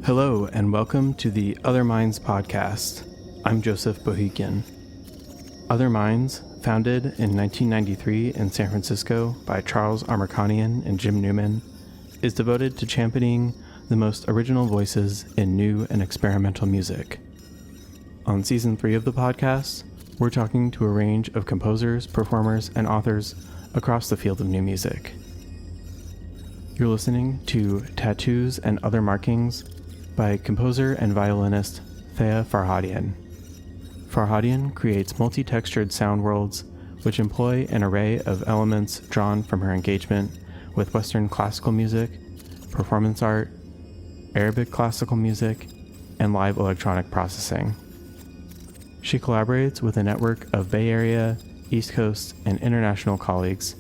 Hello, and welcome to the Other Minds podcast. I'm Joseph Bohigian. Other Minds, founded in 1993 in San Francisco by Charles Khachaturian and Jim Newman, is devoted to championing the most original voices in new and experimental music. On Season 3 of the podcast, we're talking to a range of composers, performers, and authors across the field of new music. You're listening to Tattoos and Other Markings by composer and violinist Thea Farhadian. Farhadian creates multi-textured sound worlds which employ an array of elements drawn from her engagement with Western classical music, performance art, Arabic classical music, and live electronic processing. She collaborates with a network of Bay Area, East Coast, and international colleagues,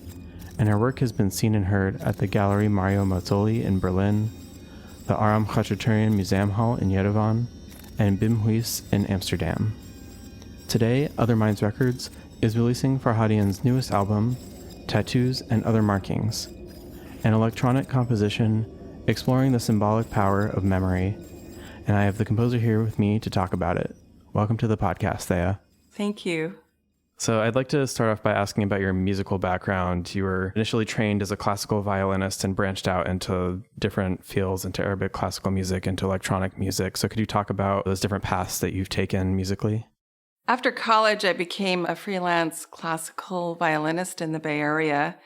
and her work has been seen and heard at the Galerie Mario Mazzoli in Berlin, the Aram Khachaturian Museum Hall in Yerevan, and Bimhuis in Amsterdam. Today, Other Minds Records is releasing Farhadian's newest album, Tattoos and Other Markings, an electronic composition exploring the symbolic power of memory, and I have the composer here with me to talk about it. Welcome to the podcast, Thea. Thank you. So I'd like to start off by asking about your musical background. You were initially trained as a classical violinist and branched out into different fields, into Arabic classical music, into electronic music. So could you talk about those different paths that you've taken musically? After college, I became a freelance classical violinist in the Bay Area,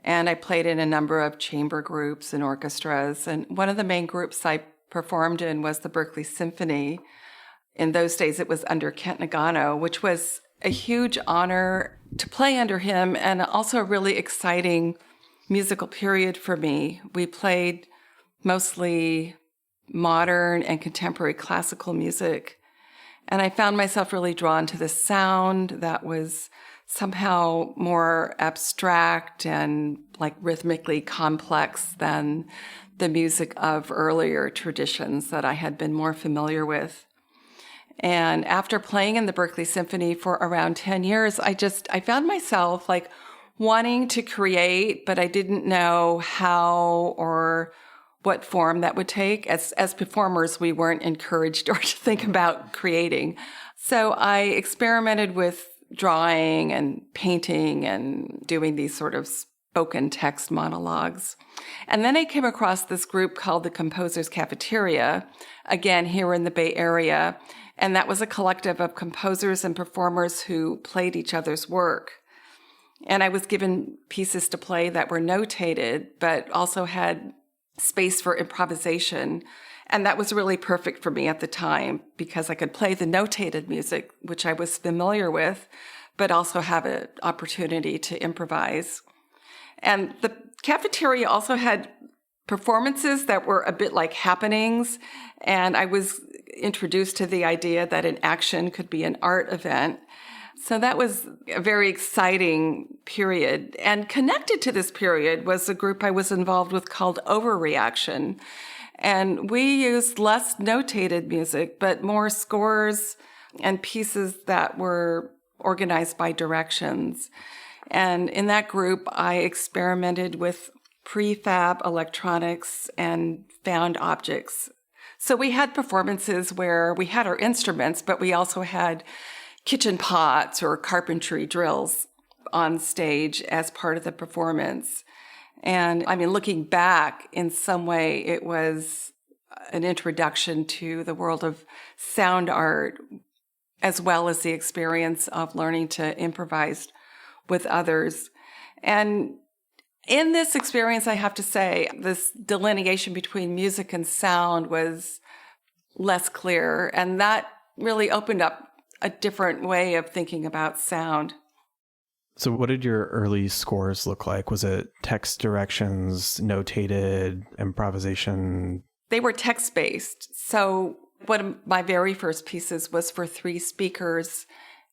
and I played in a number of chamber groups and orchestras. And one of the main groups I performed in was the Berkeley Symphony. In those days, it was under Kent Nagano, which was a huge honor to play under him and also a really exciting musical period for me. We played mostly modern and contemporary classical music, and I found myself really drawn to the sound that was somehow more abstract and like rhythmically complex than the music of earlier traditions that I had been more familiar with. And after playing in the Berkeley Symphony for around 10 years, I found myself like wanting to create, but I didn't know how or what form that would take. As performers, we weren't encouraged or to think about creating. So I experimented with drawing and painting and doing these sort of spoken text monologues. And then I came across this group called the Composers Cafeteria, again, here in the Bay Area. And that was a collective of composers and performers who played each other's work. And I was given pieces to play that were notated, but also had space for improvisation. And that was really perfect for me at the time because I could play the notated music, which I was familiar with, but also have an opportunity to improvise. And the cafeteria also had performances that were a bit like happenings, and I was introduced to the idea that an action could be an art event. So that was a very exciting period. And connected to this period was a group I was involved with called Overreaction. And we used less notated music, but more scores and pieces that were organized by directions. And in that group, I experimented with prefab electronics and found objects. So we had performances where we had our instruments, but we also had kitchen pots or carpentry drills on stage as part of the performance. And I mean, looking back, in some way, it was an introduction to the world of sound art, as well as the experience of learning to improvise with others. And in this experience, I have to say, this delineation between music and sound was less clear, and that really opened up a different way of thinking about sound. So what did your early scores look like? Was it text directions, notated, improvisation? They were text-based. So one of my very first pieces was for 3 speakers.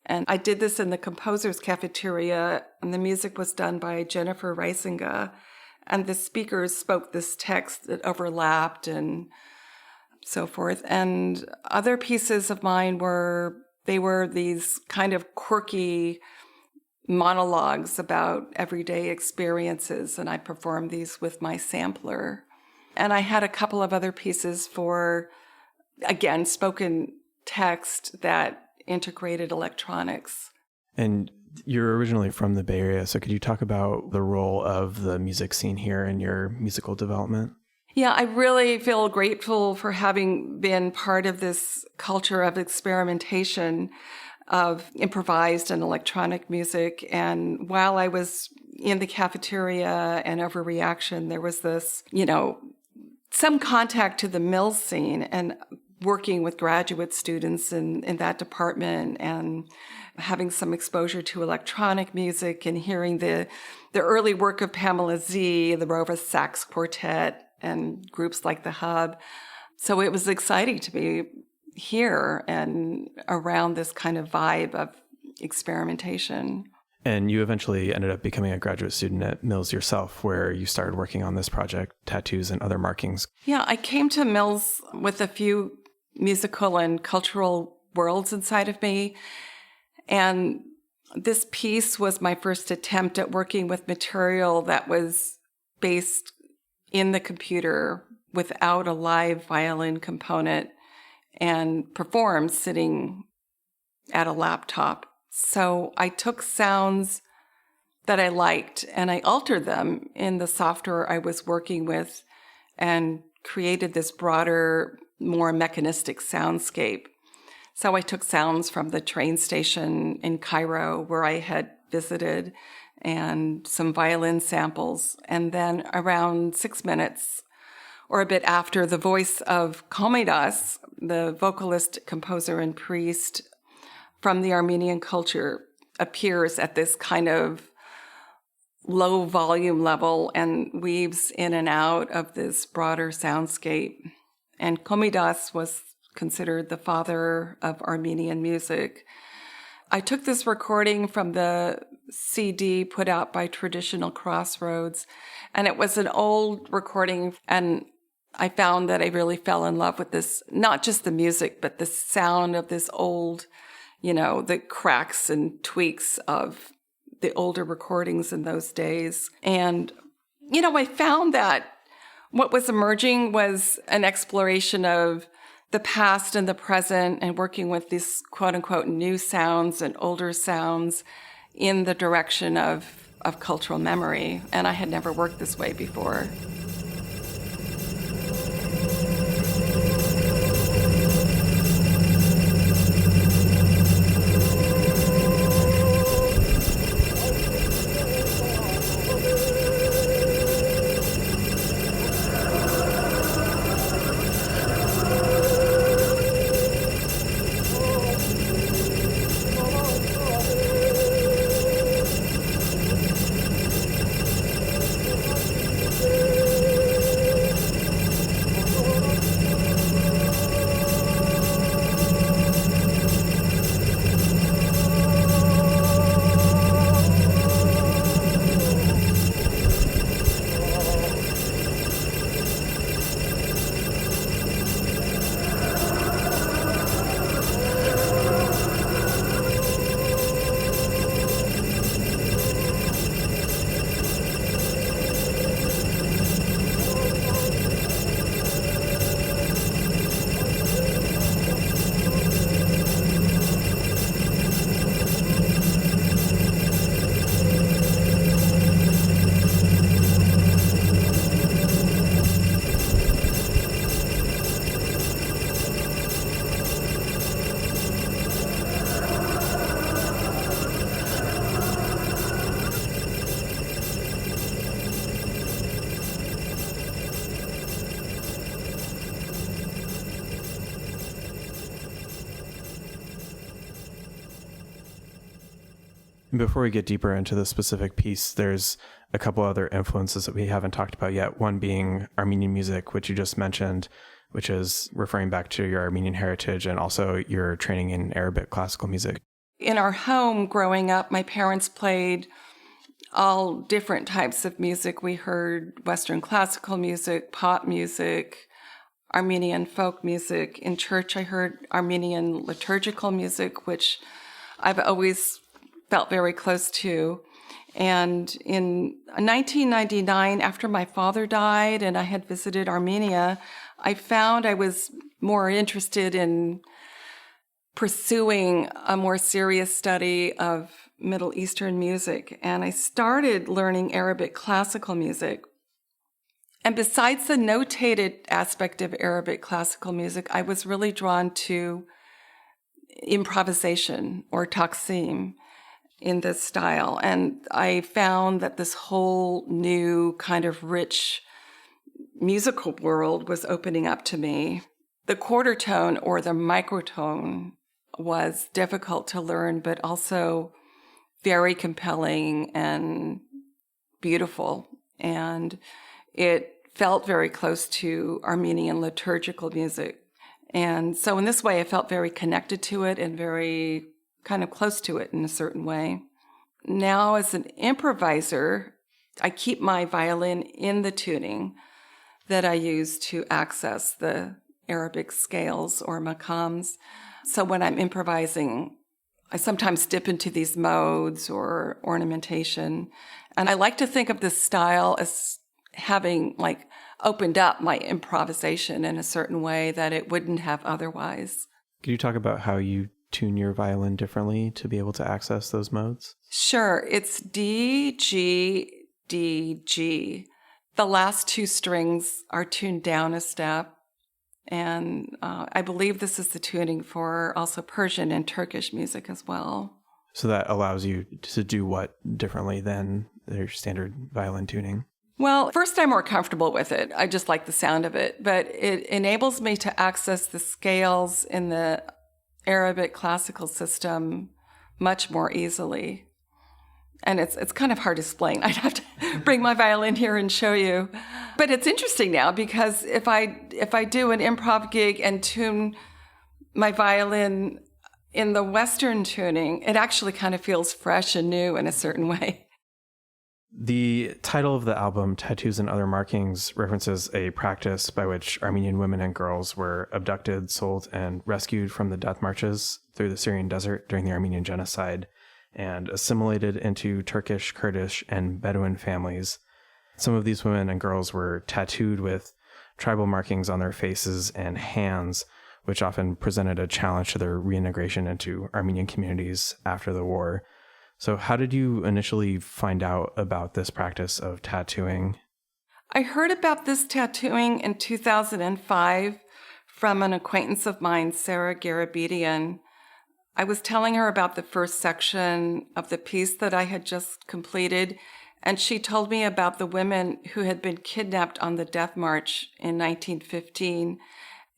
And I did this in the Composers Cafeteria, and the music was done by Jennifer Reisinga. And the speakers spoke this text that overlapped and so forth. And other pieces of mine were these kind of quirky monologues about everyday experiences, and I performed these with my sampler. And I had a couple of other pieces for again, spoken text that integrated electronics. And you're originally from the Bay Area, so could you talk about the role of the music scene here in your musical development? Yeah, I really feel grateful for having been part of this culture of experimentation of improvised and electronic music. And while I was in the cafeteria and Overreaction, there was this, some contact to the mill scene and working with graduate students in that department and having some exposure to electronic music and hearing the early work of Pamela Z, the Rovas Sax Quartet, and groups like the Hub. So it was exciting to be here and around this kind of vibe of experimentation. And you eventually ended up becoming a graduate student at Mills yourself, where you started working on this project, Tattoos and Other Markings. Yeah, I came to Mills with a few musical and cultural worlds inside of me. And this piece was my first attempt at working with material that was based in the computer without a live violin component and performed sitting at a laptop. So I took sounds that I liked and I altered them in the software I was working with and created this broader, more mechanistic soundscape. So I took sounds from the train station in Cairo where I had visited and some violin samples. And then around 6 minutes or a bit after, the voice of Komidas, the vocalist, composer, and priest from the Armenian culture, appears at this kind of low volume level and weaves in and out of this broader soundscape. And Komidas was considered the father of Armenian music. I took this recording from the CD put out by Traditional Crossroads, and it was an old recording, and I found that I really fell in love with this, not just the music, but the sound of this old, the cracks and tweaks of the older recordings in those days. And, I found that what was emerging was an exploration of the past and the present and working with these quote unquote new sounds and older sounds in the direction of cultural memory. And I had never worked this way before. Before we get deeper into the specific piece, there's a couple other influences that we haven't talked about yet. One being Armenian music, which you just mentioned, which is referring back to your Armenian heritage and also your training in Arabic classical music. In our home growing up, my parents played all different types of music. We heard Western classical music, pop music, Armenian folk music. In church, I heard Armenian liturgical music, which I've always felt very close to. And in 1999, after my father died and I had visited Armenia, I found I was more interested in pursuing a more serious study of Middle Eastern music, and I started learning Arabic classical music. And besides the notated aspect of Arabic classical music, I was really drawn to improvisation or taqsim in this style. And I found that this whole new kind of rich musical world was opening up to me. The quarter tone or the microtone was difficult to learn, but also very compelling and beautiful. And it felt very close to Armenian liturgical music. And so in this way, I felt very connected to it and very kind of close to it in a certain way. Now, as an improviser, I keep my violin in the tuning that I use to access the Arabic scales or maqams. So when I'm improvising, I sometimes dip into these modes or ornamentation. And I like to think of this style as having like opened up my improvisation in a certain way that it wouldn't have otherwise. Could you talk about how you tune your violin differently to be able to access those modes? Sure. It's D, G, D, G. The last two strings are tuned down a step. And I believe this is the tuning for also Persian and Turkish music as well. So that allows you to do what differently than their standard violin tuning? Well, first, I'm more comfortable with it. I just like the sound of it. But it enables me to access the scales in the Arabic classical system much more easily. And it's kind of hard to explain. I'd have to bring my violin here and show you. But it's interesting now because if I do an improv gig and tune my violin in the Western tuning, it actually kind of feels fresh and new in a certain way. The title of the album, Tattoos and Other Markings, references a practice by which Armenian women and girls were abducted, sold, and rescued from the death marches through the Syrian desert during the Armenian genocide and assimilated into Turkish, Kurdish, and Bedouin families. Some of these women and girls were tattooed with tribal markings on their faces and hands, which often presented a challenge to their reintegration into Armenian communities after the war. So how did you initially find out about this practice of tattooing? I heard about this tattooing in 2005 from an acquaintance of mine, Sarah Garabedian. I was telling her about the first section of the piece that I had just completed, and she told me about the women who had been kidnapped on the death march in 1915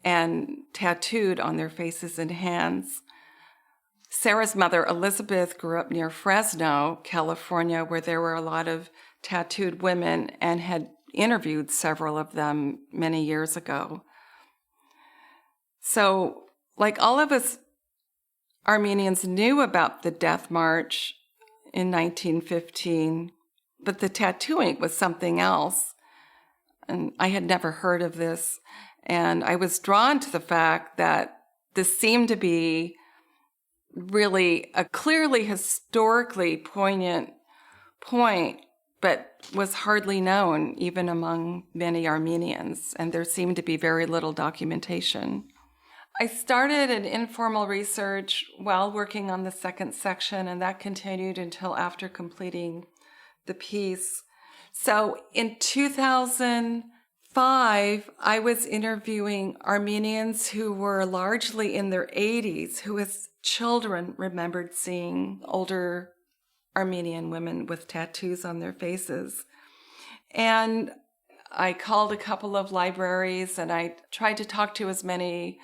and tattooed on their faces and hands. Sarah's mother, Elizabeth, grew up near Fresno, California, where there were a lot of tattooed women and had interviewed several of them many years ago. So, like all of us Armenians knew about the death march in 1915, but the tattooing was something else. And I had never heard of this. And I was drawn to the fact that this seemed to be really a clearly historically poignant point, but was hardly known even among many Armenians. And there seemed to be very little documentation. I started an informal research while working on the second section, and that continued until after completing the piece. So in 2005, I was interviewing Armenians who were largely in their 80s, who as children remembered seeing older Armenian women with tattoos on their faces. And I called a couple of libraries, and I tried to talk to as many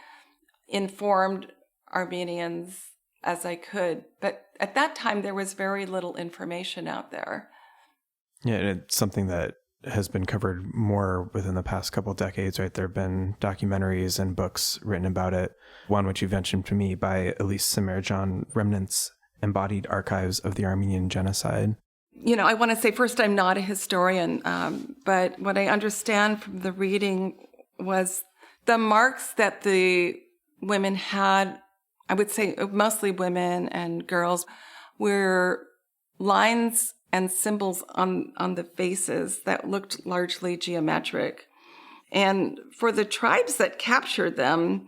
informed Armenians as I could. But at that time, there was very little information out there. Yeah, and it's something that has been covered more within the past couple of decades, right? There have been documentaries and books written about it. One which you mentioned to me by Elise Semerjan, Remnants, Embodied Archives of the Armenian Genocide. You know, I want to say first, I'm not a historian, but what I understand from the reading was the marks that the women had, I would say mostly women and girls, were lines and symbols on the faces that looked largely geometric. And for the tribes that captured them,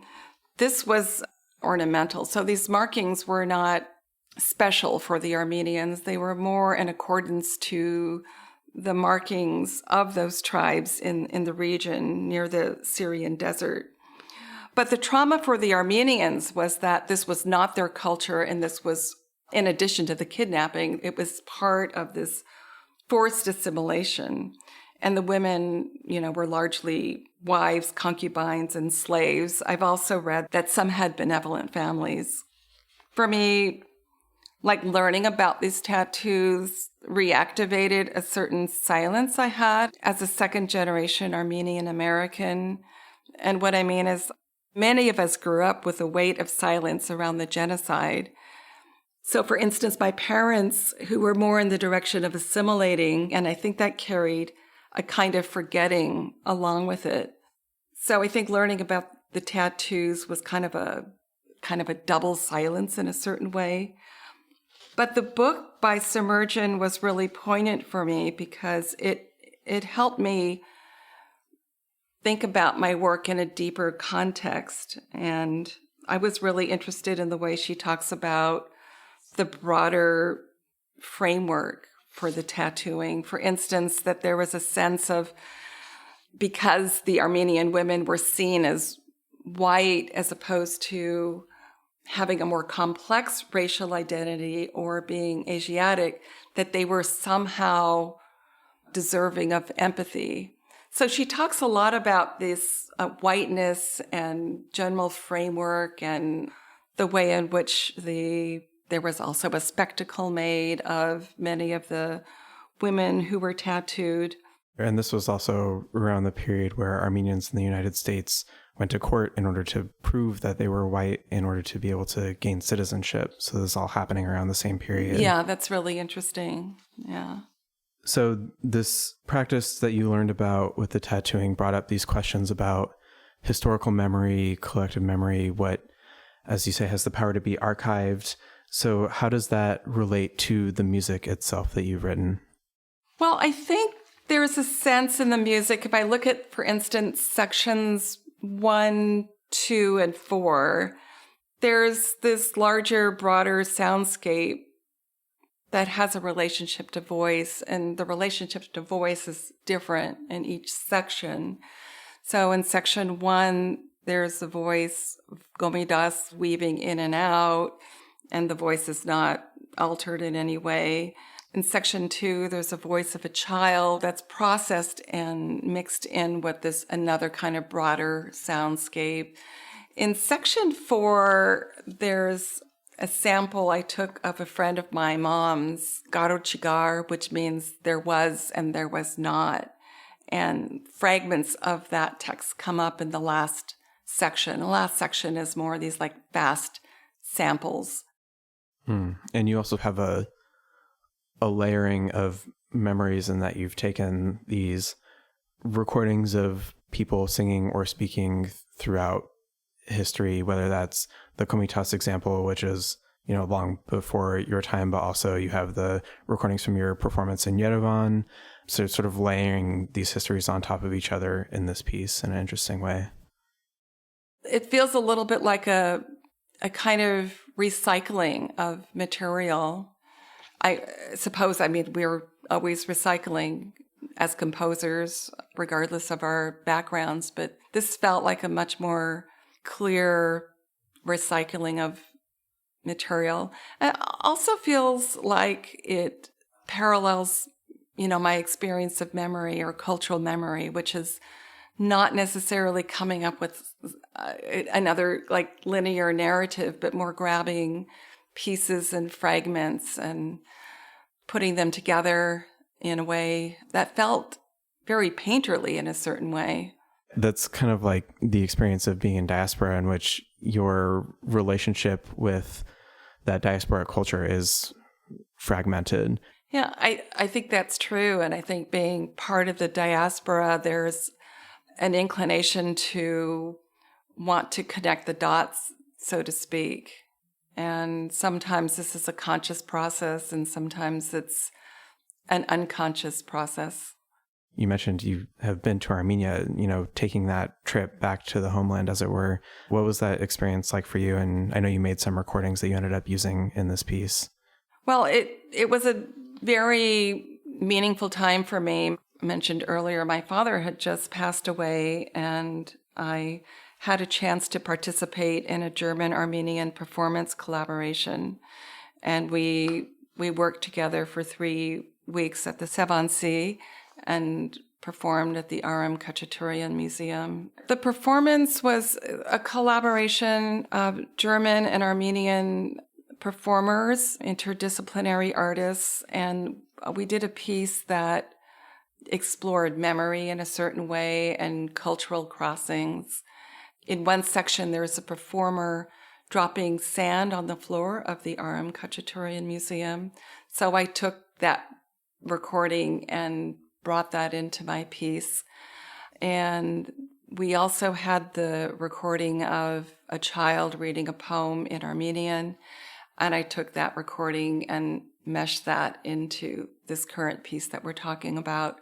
this was ornamental. So these markings were not special for the Armenians. They were more in accordance to the markings of those tribes in the region near the Syrian desert. But the trauma for the Armenians was that this was not their culture, and this was, in addition to the kidnapping, it was part of this forced assimilation. And the women, were largely wives, concubines, and slaves. I've also read that some had benevolent families. For me, learning about these tattoos reactivated a certain silence I had as a second-generation Armenian American. And what I mean is, many of us grew up with a weight of silence around the genocide. So, for instance, my parents, who were more in the direction of assimilating, and I think that carried a kind of forgetting along with it. So I think learning about the tattoos was kind of a double silence in a certain way. But the book by Submergin was really poignant for me because it helped me think about my work in a deeper context. And I was really interested in the way she talks about the broader framework for the tattooing. For instance, that there was a sense of, because the Armenian women were seen as white as opposed to having a more complex racial identity or being Asiatic, that they were somehow deserving of empathy. So she talks a lot about this whiteness and general framework and the way in which there was also a spectacle made of many of the women who were tattooed. And this was also around the period where Armenians in the United States went to court in order to prove that they were white in order to be able to gain citizenship. So this is all happening around the same period. Yeah, that's really interesting. Yeah. So this practice that you learned about with the tattooing brought up these questions about historical memory, collective memory, what, as you say, has the power to be archived. So how does that relate to the music itself that you've written? Well, I think there's a sense in the music. If I look at, for instance, sections 1, 2, and 4, there's this larger, broader soundscape that has a relationship to voice, and the relationship to voice is different in each section. So in section 1, there's the voice of Gomidas weaving in and out, and the voice is not altered in any way. In section 2, there's a voice of a child that's processed and mixed in with this another kind of broader soundscape. In section 4, there's a sample I took of a friend of my mom's, Garo Chigar, which means there was and there was not. And fragments of that text come up in the last section. The last section is more of these vast samples. And you also have a layering of memories in that you've taken these recordings of people singing or speaking throughout history, whether that's the Komitas example, which is, long before your time, but also you have the recordings from your performance in Yerevan. So it's sort of layering these histories on top of each other in this piece in an interesting way. It feels a little bit like a kind of recycling of material. I suppose, we're always recycling as composers, regardless of our backgrounds, but this felt like a much more clear recycling of material. It also feels like it parallels, my experience of memory or cultural memory, which is not necessarily coming up with another linear narrative, but more grabbing pieces and fragments and putting them together in a way that felt very painterly in a certain way. That's kind of like the experience of being in diaspora, in which your relationship with that diaspora culture is fragmented. Yeah, I think that's true. And I think being part of the diaspora, there's an inclination to want to connect the dots, so to speak. And sometimes this is a conscious process, and sometimes it's an unconscious process. You mentioned you have been to Armenia, taking that trip back to the homeland, as it were. What was that experience like for you? And I know you made some recordings that you ended up using in this piece. Well, it was a very meaningful time for me. I mentioned earlier, my father had just passed away, and I had a chance to participate in a German-Armenian performance collaboration. And we worked together for 3 weeks at the Sevansi and performed at the Aram Khachaturian Museum. The performance was a collaboration of German and Armenian performers, interdisciplinary artists, and we did a piece that explored memory in a certain way and cultural crossings. In one section, there's a performer dropping sand on the floor of the Aram Khachaturian Museum. So I took that recording and brought that into my piece. And we also had the recording of a child reading a poem in Armenian, and I took that recording and meshed that into this current piece that we're talking about.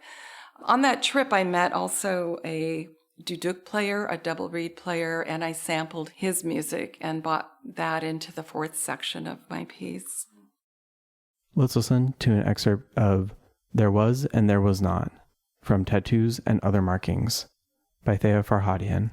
On that trip, I met also a duduk player, a double reed player, and I sampled his music and brought that into the 4th section of my piece. Let's listen to an excerpt of There Was and There Was Not from Tattoos and Other Markings by Thea Farhadian.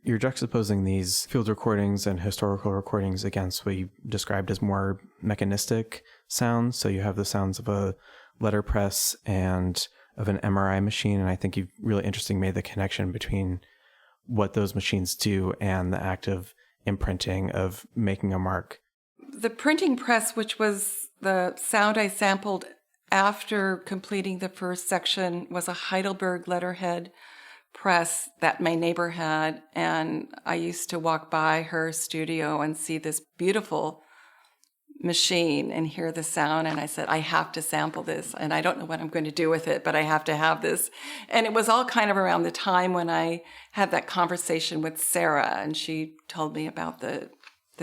You're juxtaposing these field recordings and historical recordings against what you described as more mechanistic sounds. So you have the sounds of a letterpress and of an MRI machine. And I think you've really interesting made the connection between what those machines do and the act of imprinting, of making a mark. The printing press, which was the sound I sampled after completing the first section, was a Heidelberg letterhead press that my neighbor had, and I used to walk by her studio and see this beautiful machine and hear the sound, and I said, I have to sample this, and I don't know what I'm going to do with it, but I have to have this. And it was all kind of around the time when I had that conversation with Sarah, and she told me about the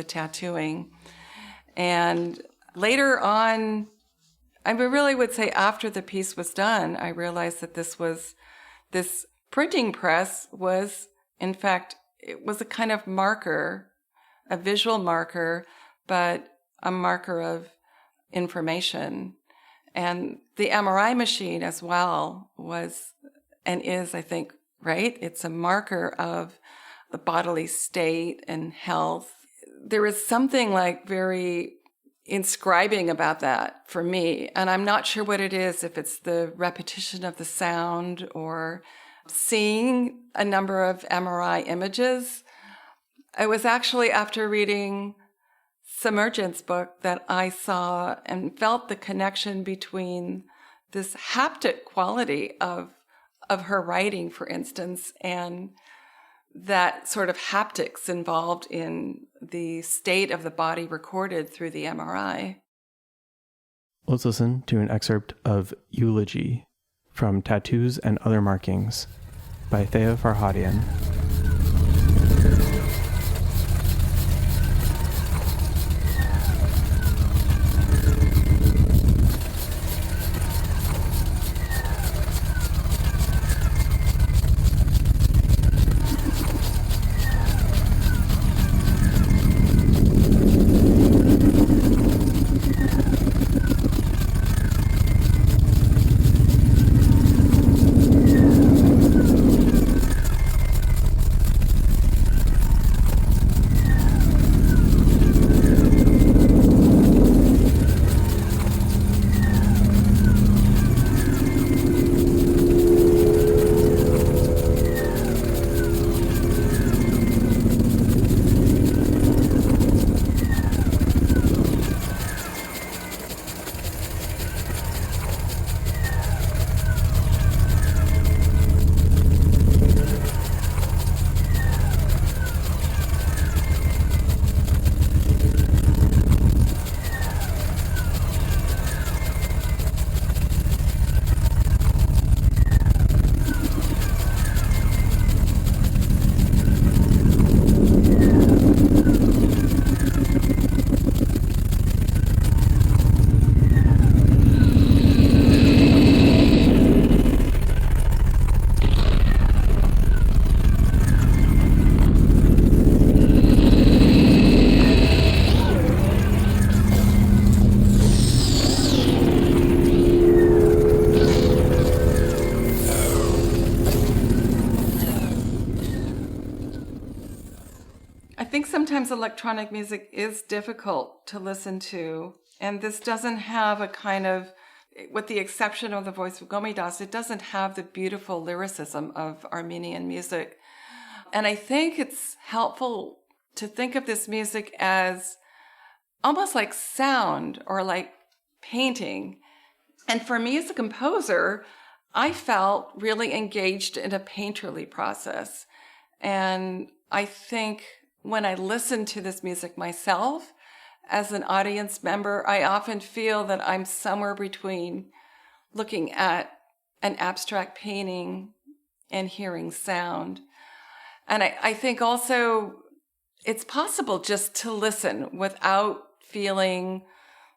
tattooing. And later on, I really would say after the piece was done, I realized that this printing press was, in fact, it was a kind of marker, a visual marker, but a marker of information. And the MRI machine as well was, and is, I think, right? It's a marker of the bodily state and health. There is something like very inscribing about that for me. And I'm not sure what it is, if it's the repetition of the sound or seeing a number of MRI images. It was actually after reading Submergence book that I saw and felt the connection between this haptic quality of her writing, for instance, and that sort of haptics involved in the state of the body recorded through the MRI. Let's listen to an excerpt of Eulogy from Tattoos and Other Markings by Thea Farhadian. I think sometimes electronic music is difficult to listen to, and this doesn't have a kind of, with the exception of the voice of Gomidas, it doesn't have the beautiful lyricism of Armenian music. And I think it's helpful to think of this music as almost like sound or like painting. And for me as a composer, I felt really engaged in a painterly process. And I think when I listen to this music myself, as an audience member, I often feel that I'm somewhere between looking at an abstract painting and hearing sound. And I think also it's possible just to listen without feeling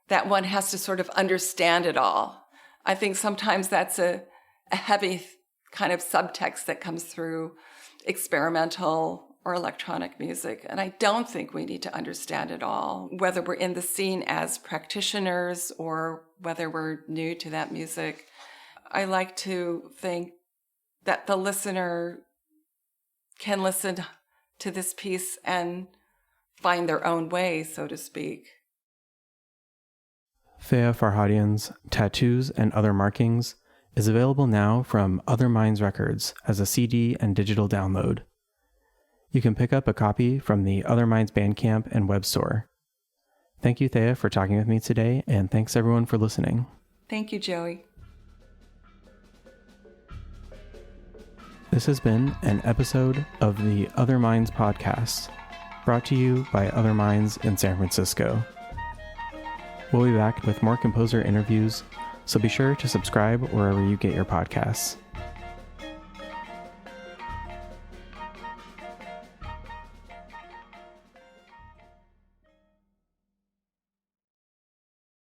that one has to sort of understand it all. I think sometimes that's a heavy kind of subtext that comes through experimental or electronic music. And I don't think we need to understand it all, whether we're in the scene as practitioners or whether we're new to that music. I like to think that the listener can listen to this piece and find their own way, so to speak. Thea Farhadian's Tattoos and Other Markings is available now from Other Minds Records as a CD and digital download. You can pick up a copy from the Other Minds Bandcamp and web store. Thank you, Thea, for talking with me today, and thanks everyone for listening. Thank you, Joey. This has been an episode of the Other Minds podcast, brought to you by Other Minds in San Francisco. We'll be back with more composer interviews, so be sure to subscribe wherever you get your podcasts.